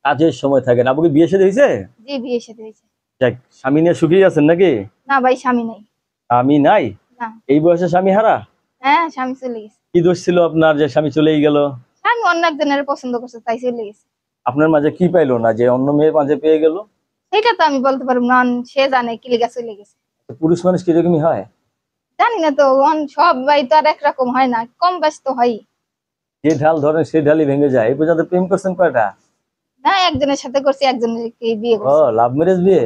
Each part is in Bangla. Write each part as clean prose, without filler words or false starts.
কাজের সময় থাকেন। আপনাকে বিয়ে শাদী হয়েছে? জি, বিয়ে শাদী হয়েছে। যাক, স্বামী নিয়ে সুখী আছেন নাকি? না ভাই, স্বামী নাই। আমি নাই? না। এই বয়সে স্বামী হারা? হ্যাঁ, স্বামী চলে গেছে। কি দোষ ছিল আপনার যে স্বামী চলেই গেল? স্বামী অন্য একজনের পছন্দ করছে, তাই চলে গেছে। আপনার মাঝে কি পাইলো না যে অন্য মেয়ের মাঝে পেয়ে গেল? সেটা তো আমি বলতে পারবো না, সে জানে কি লেগে চলে গেছে। পুরুষ মানুষ কিরকমই হয় জানি না তো, সব ভাই তো আর একরকম হয় না, কম ব্যস্ত হয়। যে ঢাল ধরেন সেই ঢালই ভেঙে যায়। এই পর্যন্ত প্রেম করছেন কয়টা? না, একজনের সাথে করছি, একজনের বিয়ে ও, করছি। লাভ ম্যারেজ বিয়ে?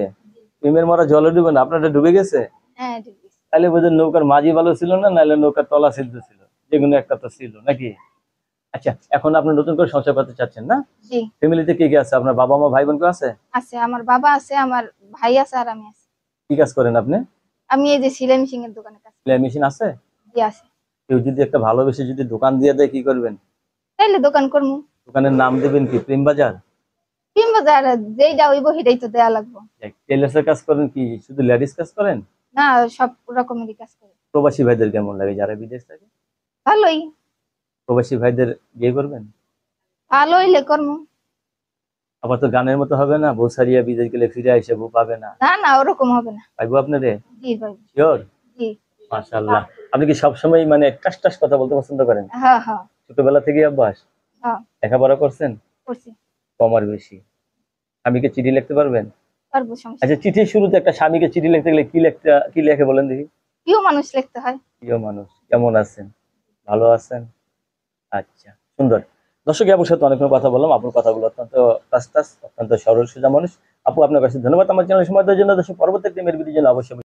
প্রেমের মরা জলে ডুবে না, আপনারটা ডুবে গেছে? হ্যাঁ, ঠিক আছে। তাহলে বোঝেন নৌকার মাঝি ভালো ছিল না, নাহলে নৌকার তলা সিদ্ধ ছিল, যেগুলো একটা তো ছিল নাকি? আচ্ছা, এখন আপনি নতুন করে সংসার করতে চাচ্ছেন না? জি। ফ্যামিলিতে কে কে আছে? আপনার বাবা মা ভাই বোন কেউ আছে? আছে, আমার বাবা আছে, আমার ভাই আছে, আর আমি আছি। কি কাজ করেন আপনি? আমি এই যে সেলাই মেশিন এর দোকানে কাজ করি। সেলাই মেশিন আছে? জি, আছে। কেউ যদি একটা ভালোবেসে যদি দোকান দিয়ে দেয়, কি করবেন? তাইলে দোকান করবো। দোকানের নাম দেবেন কি? প্রেম বাজার? কিংবা যারা যেইটা হইব সেটাই তো দেয়া লাগবো। টেলার্সের কাজ করেন কি শুধু লেডিস কাজ করেন? না, সব রকমেরই কাজ করি। প্রবাসী ভাইদের কেমন লাগে যারা বিদেশ থাকে? ভালোই। প্রবাসী ভাইদের বিয়ে করবেন? ভালো হইলে করবো। আবার তো গানের মতো হবে না, বউ সারিয়া বিদেশ গেলে ফিরে আসে বউ পাবে না। না না, ওরকম হবে না। পাইবো আপনারে? জি ভাই। শিওর? জি। মাশাআল্লাহ। আপনি কি সবসময় মানে টাস টাস কথা বলতে পছন্দ করেন? হ্যাঁ হ্যাঁ। ছোটবেলা থেকেই অভ্যাস? হ্যাঁ, লেখাপড়া করছেন? করছি। কম আর বেশি? স্বামীকে চিঠি লিখতে পারবেন? পারবো, সমস্যা আচ্ছা, নেই। চিঠির শুরুতে একটা স্বামীকে চিঠি লিখতে গেলে কি লেখে বলেন দেখি? প্রিয় মানুষ লিখতে হয়। প্রিয় মানুষ, কেমন আছেন, ভালো আছেন? আচ্ছা, সুন্দর। দর্শক, আপুর সাথে অনেক কথা বললাম। আপুর কথাগুলো অত্যন্ত অত্যন্ত সরল সোজা মানুষ। আপু, আপনার কাছে ধন্যবাদ আমার চ্যানেল সময় দেওয়ার জন্য। দর্শক, পরবর্তী প্রেমের ভিডিওর জন্য অবশ্যই